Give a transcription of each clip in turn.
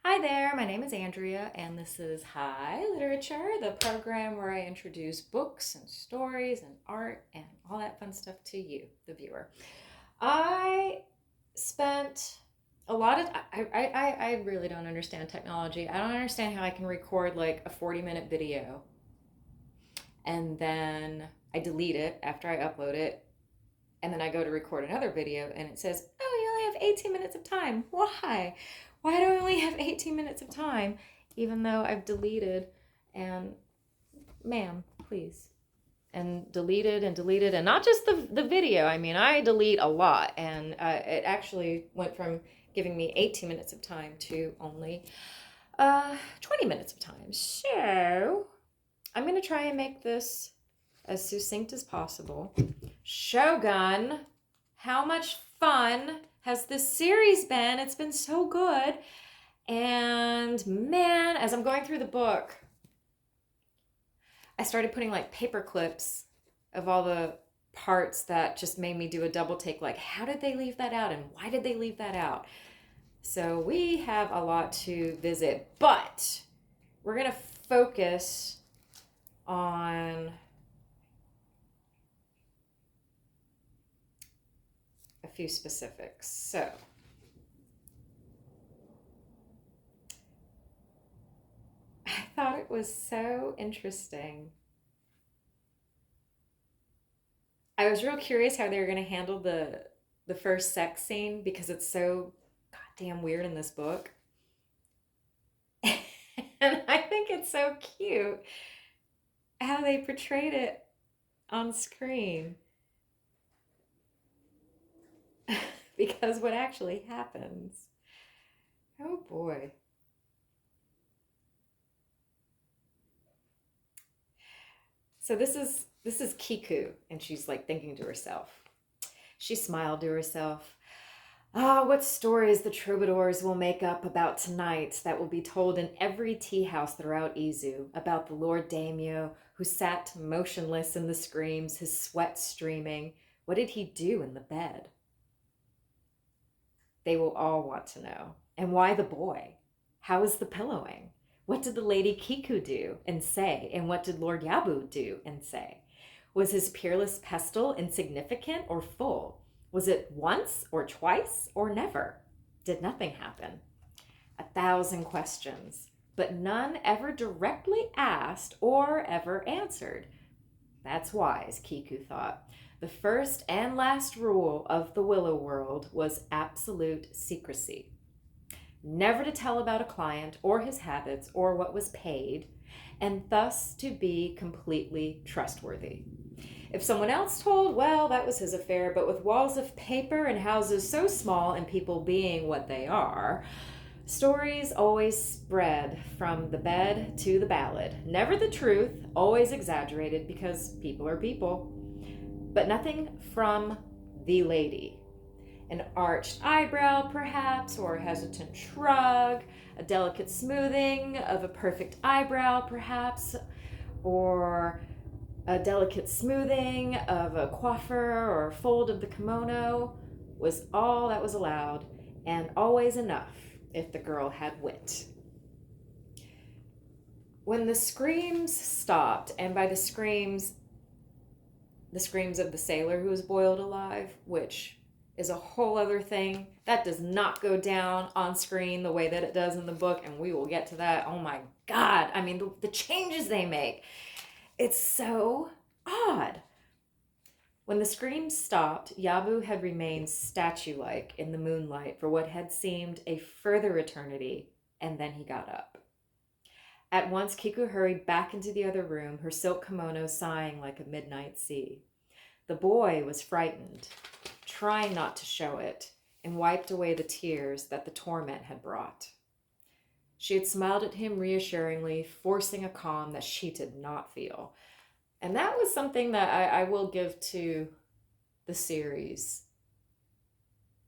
Hi there, my name is Andrea, and this is High Literature, the program where I introduce books and stories and art and all that fun stuff to you, the viewer. I spent a lot of I really don't understand technology. I don't understand how I can record like a 40-minute video and then I delete it after I upload it, and then I go to record another video and it says, "Oh, you only have 18 minutes of time." Why? Why do I only have 18 minutes of time even though I've deleted and ma'am, please. And deleted and not just the video. I mean, I delete a lot and it actually went from giving me 18 minutes of time to only 20 minutes of time. So, I'm going to try and make this as succinct as possible. Shōgun, how much fun has this series been? It's been so good. And man, as I'm going through the book, I started putting like paper clips of all the parts that just made me do a double take. Like, how did they leave that out? And why did they leave that out? So we have a lot to visit, but we're going to focus on a few specifics. So, I thought it was so interesting. I was real curious how they were going to handle the first sex scene because it's so goddamn weird in this book. And I think it's so cute how they portrayed it on screen because what actually happens. Oh boy. So this is Kiku, and she's like thinking to herself. She smiled to herself. Ah, what stories the troubadours will make up about tonight that will be told in every tea house throughout Izu about the Lord Daimyo who sat motionless in the screams, his sweat streaming. What did he do in the bed? They will all want to know. And why the boy? How is the pillowing? What did the Lady Kiku do and say? And what did Lord Yabu do and say? Was his peerless pestle insignificant or full? Was it once or twice or never? Did nothing happen? 1,000 questions, but none ever directly asked or ever answered. That's wise, Kiku thought. The first and last rule of the Willow World was absolute secrecy. Never to tell about a client or his habits or what was paid, and thus to be completely trustworthy. If someone else told, well, that was his affair, but with walls of paper and houses so small and people being what they are, stories always spread from the bed to the ballad. Never the truth, always exaggerated because people are people. But nothing from the lady. An arched eyebrow, perhaps, or a hesitant shrug, a delicate smoothing of a perfect eyebrow, perhaps, or a delicate smoothing of a coiffure or a fold of the kimono was all that was allowed, and always enough if the girl had wit. When the screams stopped, and by the screams of the sailor who was boiled alive, which is a whole other thing. That does not go down on screen the way that it does in the book, and we will get to that. Oh my God. I mean, the changes they make. It's so odd. When the screams stopped, Yabu had remained statue-like in the moonlight for what had seemed a further eternity, and then he got up. At once, Kiku hurried back into the other room, her silk kimono sighing like a midnight sea. The boy was frightened, trying not to show it, and wiped away the tears that the torment had brought. She had smiled at him reassuringly, forcing a calm that she did not feel. And that was something that I will give to the series.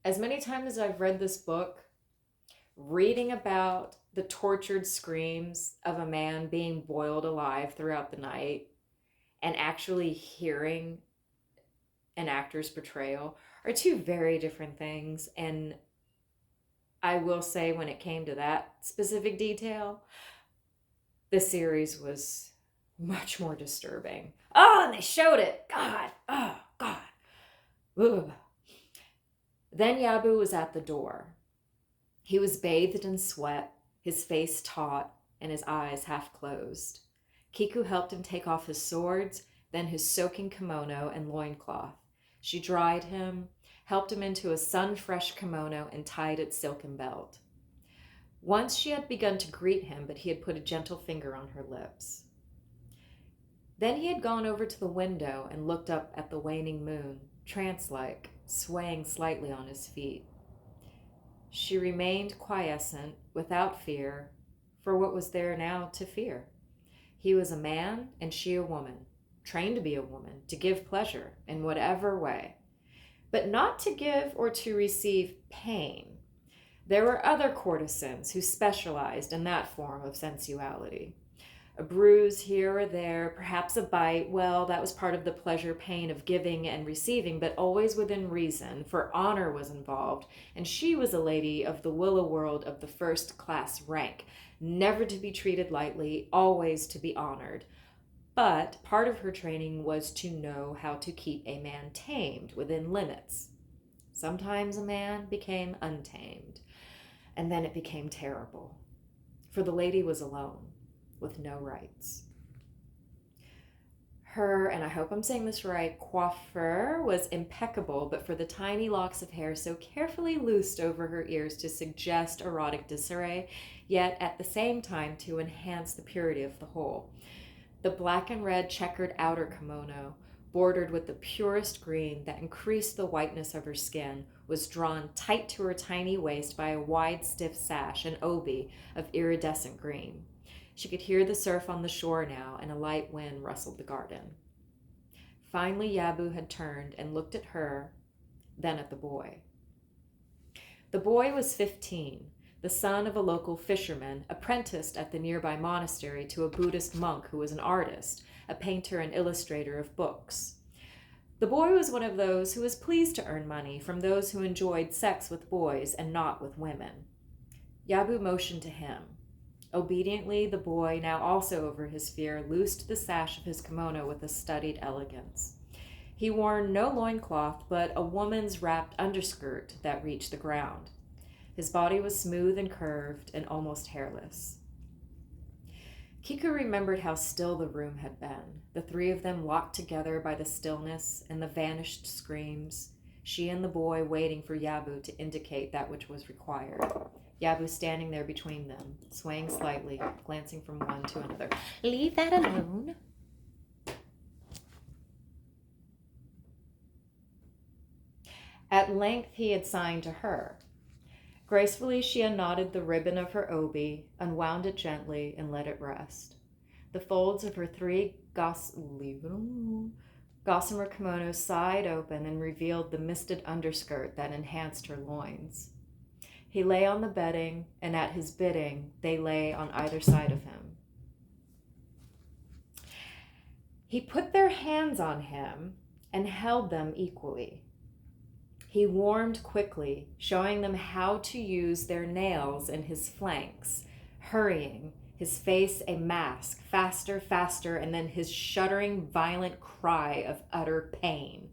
As many times as I've read this book, reading about the tortured screams of a man being boiled alive throughout the night and actually hearing an actor's portrayal are two very different things. And I will say when it came to that specific detail, the series was much more disturbing. Oh, and they showed it. God. Oh, God. Ugh. Then Yabu was at the door. He was bathed in sweat, his face taut, and his eyes half closed. Kiku helped him take off his swords, then his soaking kimono and loincloth. She dried him, helped him into a sun-fresh kimono, and tied its silken belt. Once she had begun to greet him, but he had put a gentle finger on her lips. Then he had gone over to the window and looked up at the waning moon, trance-like, swaying slightly on his feet. She remained quiescent, without fear, for what was there now to fear? He was a man and she a woman, trained to be a woman, to give pleasure in whatever way, but not to give or to receive pain. There were other courtesans who specialized in that form of sensuality. A bruise here or there, perhaps a bite, well, that was part of the pleasure pain of giving and receiving, but always within reason, for honor was involved, and she was a lady of the willow world of the first-class rank, never to be treated lightly, always to be honored. But part of her training was to know how to keep a man tamed within limits. Sometimes a man became untamed, and then it became terrible, for the lady was alone, with no rights. Her, and I hope I'm saying this right, coiffure was impeccable, but for the tiny locks of hair so carefully loosed over her ears to suggest erotic disarray, yet at the same time to enhance the purity of the whole. The black and red checkered outer kimono, bordered with the purest green that increased the whiteness of her skin, was drawn tight to her tiny waist by a wide, stiff sash, an obi, of iridescent green. She could hear the surf on the shore now, and a light wind rustled the garden. Finally, Yabu had turned and looked at her, then at the boy. The boy was 15, the son of a local fisherman, apprenticed at the nearby monastery to a Buddhist monk who was an artist, a painter and illustrator of books. The boy was one of those who was pleased to earn money from those who enjoyed sex with boys and not with women. Yabu motioned to him. Obediently, the boy, now also over his fear, loosed the sash of his kimono with a studied elegance. He wore no loincloth, but a woman's wrapped underskirt that reached the ground. His body was smooth and curved and almost hairless. Kiku remembered how still the room had been, the three of them locked together by the stillness and the vanished screams, she and the boy waiting for Yabu to indicate that which was required. Yabu standing there between them, swaying slightly, glancing from one to another. Leave that alone. At length he had signed to her. Gracefully she unknotted the ribbon of her obi, unwound it gently, and let it rest. The folds of her three gossamer kimonos sighed open and revealed the misted underskirt that enhanced her loins. He lay on the bedding, and at his bidding, they lay on either side of him. He put their hands on him and held them equally. He warmed quickly, showing them how to use their nails in his flanks, hurrying, his face a mask, faster, faster, and then his shuddering, violent cry of utter pain.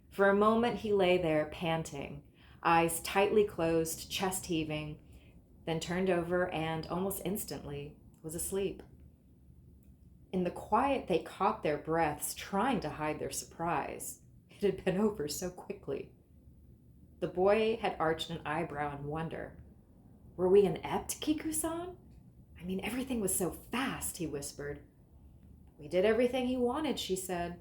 For a moment he lay there, panting, eyes tightly closed, chest heaving, then turned over and, almost instantly, was asleep. In the quiet, they caught their breaths, trying to hide their surprise. It had been over so quickly. The boy had arched an eyebrow in wonder. Were we inept, Kiku-san? I mean, everything was so fast, he whispered. We did everything he wanted, she said.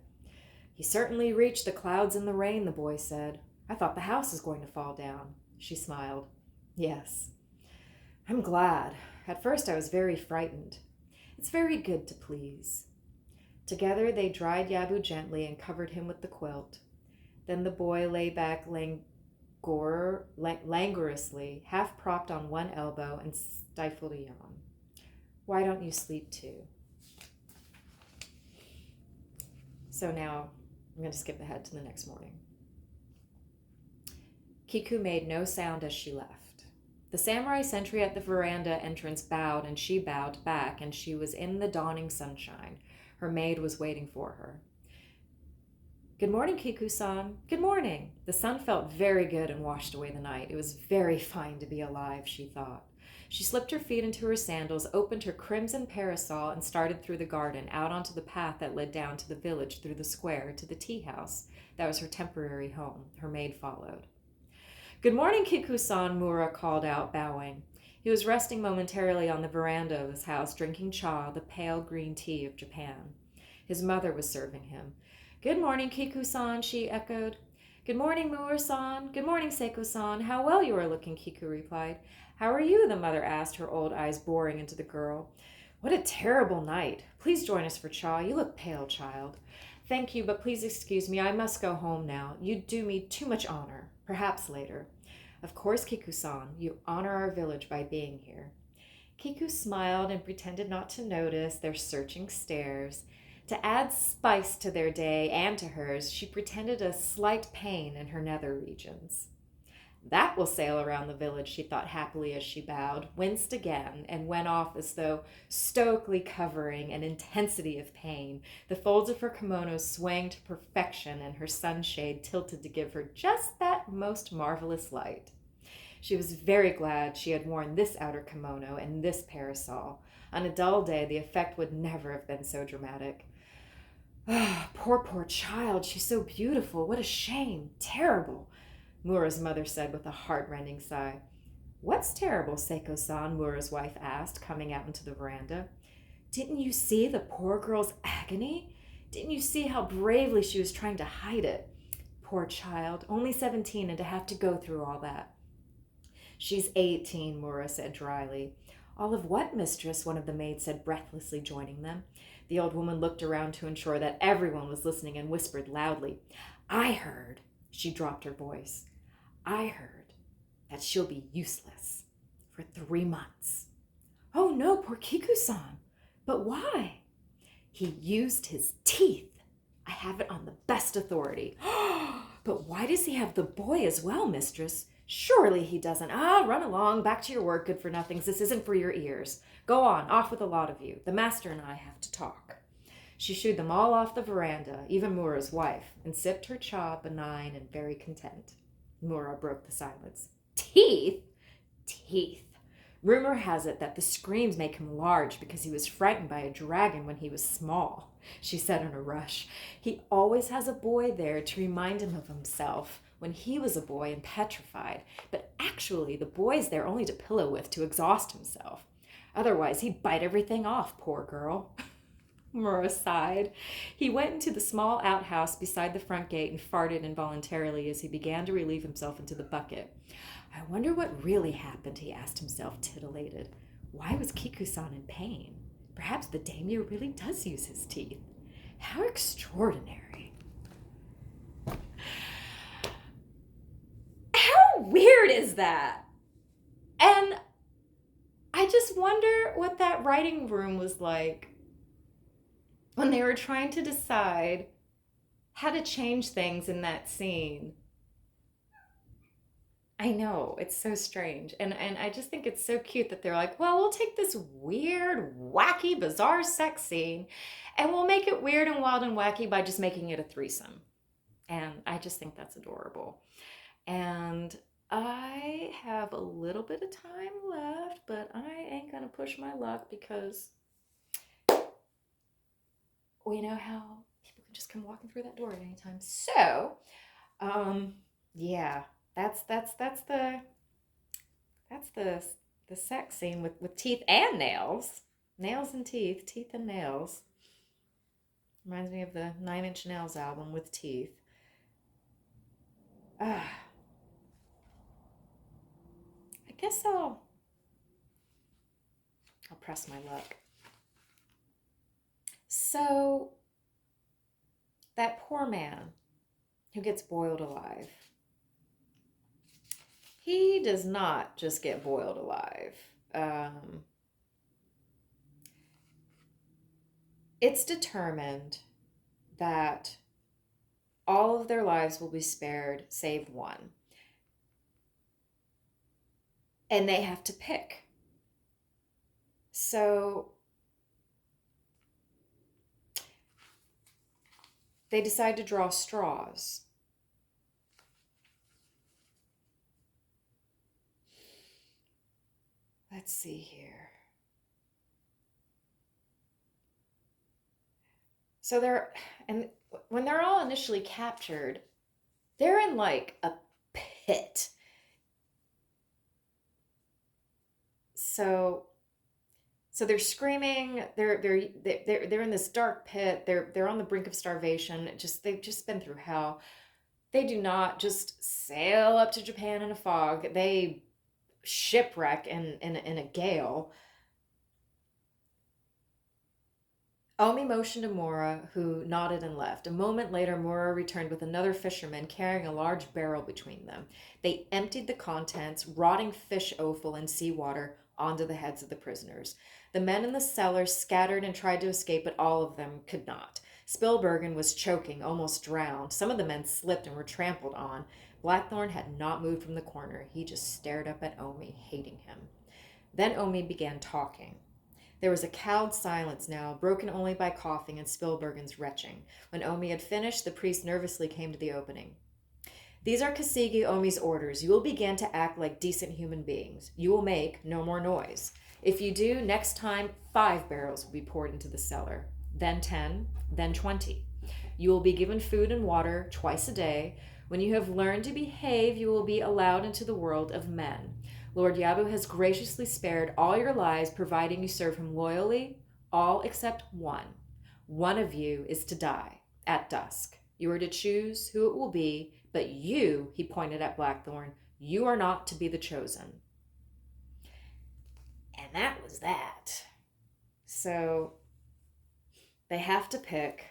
He certainly reached the clouds and the rain, the boy said. I thought the house was going to fall down. She smiled. Yes. I'm glad. At first I was very frightened. It's very good to please. Together they dried Yabu gently and covered him with the quilt. Then the boy lay back languorously, half propped on one elbow, and stifled a yawn. Why don't you sleep too? So now I'm going to skip ahead to the next morning. Kiku made no sound as she left. The samurai sentry at the veranda entrance bowed, and she bowed back, and she was in the dawning sunshine. Her maid was waiting for her. Good morning, Kiku-san. Good morning. The sun felt very good and washed away the night. It was very fine to be alive, she thought. She slipped her feet into her sandals, opened her crimson parasol, and started through the garden, out onto the path that led down to the village through the square to the tea house. That was her temporary home. Her maid followed. Good morning, Kiku-san, Mura called out, bowing. He was resting momentarily on the veranda of his house, drinking cha, the pale green tea of Japan. His mother was serving him. Good morning, Kiku-san, she echoed. Good morning, Mura-san. Good morning, Seiko-san. How well you are looking, Kiku replied. How are you? The mother asked, her old eyes boring into the girl. What a terrible night. Please join us for cha. You look pale, child. Thank you, but please excuse me. I must go home now. You do me too much honor. Perhaps later. Of course, Kiku-san. You honor our village by being here. Kiku smiled and pretended not to notice their searching stares. To add spice to their day and to hers, she pretended a slight pain in her nether regions. That will sail around the village, she thought happily as she bowed, winced again, and went off as though stoically covering an intensity of pain. The folds of her kimono swaying to perfection and her sunshade tilted to give her just that most marvelous light. She was very glad she had worn this outer kimono and this parasol. On a dull day, the effect would never have been so dramatic. Ah, poor child. She's so beautiful. What a shame. Terrible, Mura's mother said with a heart-rending sigh. What's terrible, Seiko-san? Mura's wife asked, coming out into the veranda. Didn't you see the poor girl's agony? Didn't you see how bravely she was trying to hide it? Poor child, only 17 and to have to go through all that. She's 18, Mura said dryly. All of what, mistress? One of the maids said breathlessly, joining them. The old woman looked around to ensure that everyone was listening and whispered loudly. I heard, she dropped her voice, I heard that she'll be useless for 3 months. Oh no, poor Kiku-san. But why? He used his teeth. I have it on the best authority. But why does he have the boy as well, mistress? Surely he doesn't. Run along, back to your work, good-for-nothings. This isn't for your ears. Go on, off with a lot of you. The master and I have to talk. She shooed them all off the veranda, even Mura's wife, and sipped her cha, benign and very content. Mura broke the silence. Teeth? Teeth. Rumor has it that the screams make him large because he was frightened by a dragon when he was small, she said in a rush. He always has a boy there to remind him of himself when he was a boy and petrified, but actually the boy's there only to pillow with to exhaust himself. Otherwise, he'd bite everything off, poor girl. Mura sighed. He went into the small outhouse beside the front gate and farted involuntarily as he began to relieve himself into the bucket. I wonder what really happened, he asked himself, titillated. Why was Kiku-san in pain? Perhaps the daimyo really does use his teeth. How extraordinary. How weird is that? And I just wonder what that writing room was like when they were trying to decide how to change things in that scene. I know, it's so strange. And I just think it's so cute that they're like, well, we'll take this weird, wacky, bizarre sex scene and we'll make it weird and wild and wacky by just making it a threesome. And I just think that's adorable. And I have a little bit of time left, but I ain't gonna push my luck because we know how people can just come walking through that door at any time. So, yeah, that's the sex scene with teeth and nails. Nails and teeth, teeth and nails. Reminds me of the 9 Inch Nails album with teeth. I guess I'll press my luck. So, that poor man who gets boiled alive, he does not just get boiled alive. It's determined that all of their lives will be spared save one. and they have to pick. So they decide to draw straws. Let's see here. So and when they're all initially captured, they're in like a pit. So they're screaming. They're in this dark pit. They're on the brink of starvation. They've just been through hell. They do not just sail up to Japan in a fog. They shipwreck in a gale. Omi motioned to Mora, who nodded and left. A moment later, Mora returned with another fisherman carrying a large barrel between them. They emptied the contents, rotting fish offal and seawater, onto the heads of the prisoners. The men in the cellar scattered and tried to escape, but all of them could not. Spilbergen was choking, almost drowned. Some of the men slipped and were trampled on. Blackthorn had not moved from the corner. He just stared up at Omi, hating him. Then Omi began talking. There was a cowed silence now, broken only by coughing and Spilbergen's retching. When Omi had finished, the priest nervously came to the opening. These are Kasigi Omi's orders. You will begin to act like decent human beings. You will make no more noise. If you do, next time 5 barrels will be poured into the cellar, then 10, then 20. You will be given food and water twice a day. When you have learned to behave, you will be allowed into the world of men. Lord Yabu has graciously spared all your lives, providing you serve him loyally, all except one. One of you is to die at dusk. You are to choose who it will be, but you, he pointed at Blackthorn, you are not to be the chosen. And that was that. So they have to pick.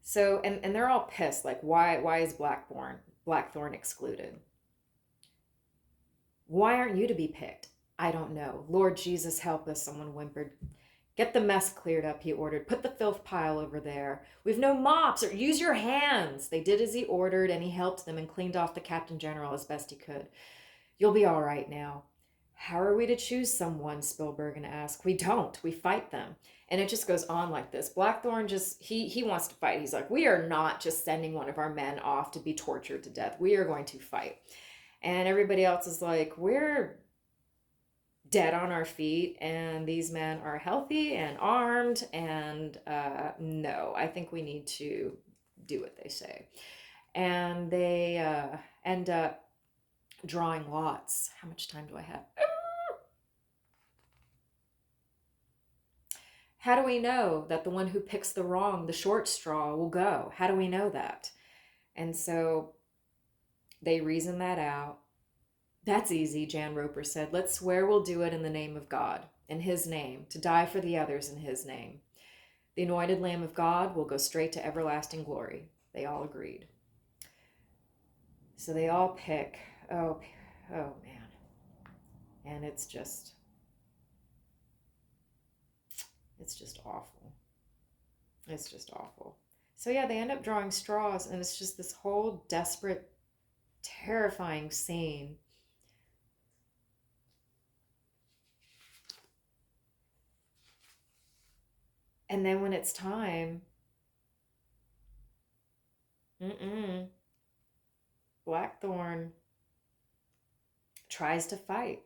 So, and they're all pissed, like, why is Blackthorn excluded? Why aren't you to be picked? I don't know. Lord Jesus, help us, someone whimpered. Get the mess cleared up, he ordered. Put the filth pile over there. We've no mops, or use your hands. They did as he ordered, and he helped them and cleaned off the Captain General as best he could. You'll be all right now. How are we to choose someone? Spilbergen asked. We don't. We fight them. And it just goes on like this. Blackthorn he wants to fight. He's like, we are not just sending one of our men off to be tortured to death. We are going to fight. And everybody else is like, we're dead on our feet, and these men are healthy and armed, and no, I think we need to do what they say. And they end up drawing lots. How much time do I have? How do we know that the one who picks the short straw, will go? How do we know that? And so they reason that out. That's easy, Jan Roper said. Let's swear we'll do it in the name of God, in his name, to die for the others in his name. The anointed Lamb of God will go straight to everlasting glory. They all agreed. So they all pick. Oh man. And it's just awful. It's just awful. So yeah, they end up drawing straws, and it's just this whole desperate, terrifying scene. And then when it's time, Blackthorn tries to fight.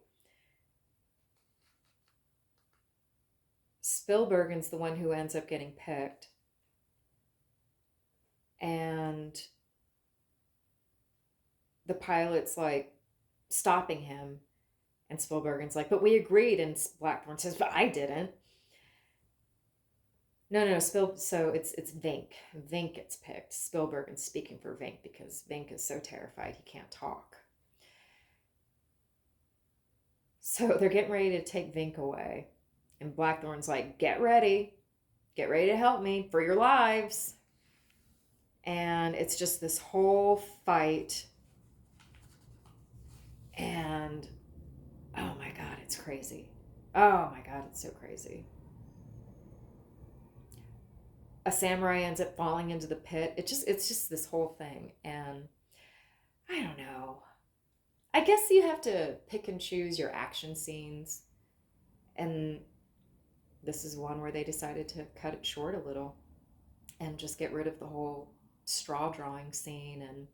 Spilbergen's the one who ends up getting picked. And the pilot's like stopping him. And Spilbergen's like, but we agreed. And Blackthorn says, but I didn't. No, so it's Vink. Vink gets picked. Spilbergen's speaking for Vink because Vink is so terrified he can't talk. So they're getting ready to take Vink away. And Blackthorn's like, get ready. Get ready to help me for your lives. And it's just this whole fight. And oh my God, it's crazy. Oh my God, it's so crazy. A samurai ends up falling into the pit. It's just this whole thing. And I don't know. I guess you have to pick and choose your action scenes. And this is one where they decided to cut it short a little and just get rid of the whole straw drawing scene and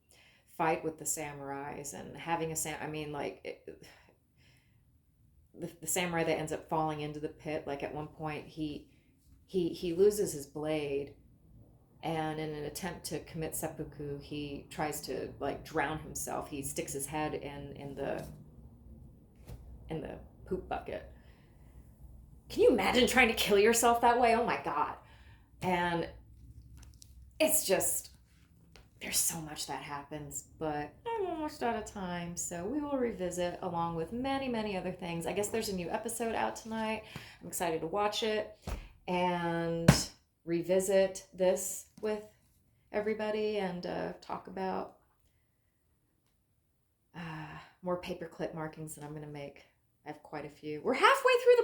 fight with the samurais and having I mean, like, the samurai that ends up falling into the pit, like at one point he loses his blade, and in an attempt to commit seppuku, he tries to like drown himself. He sticks his head in the poop bucket. Can you imagine trying to kill yourself that way? Oh my god. And it's just, there's so much that happens, but I'm almost out of time, so we will revisit along with many, many other things. I guess there's a new episode out tonight. I'm excited to watch it and revisit this with everybody and talk about more paperclip markings that I'm going to make. I have quite a few. We're halfway through the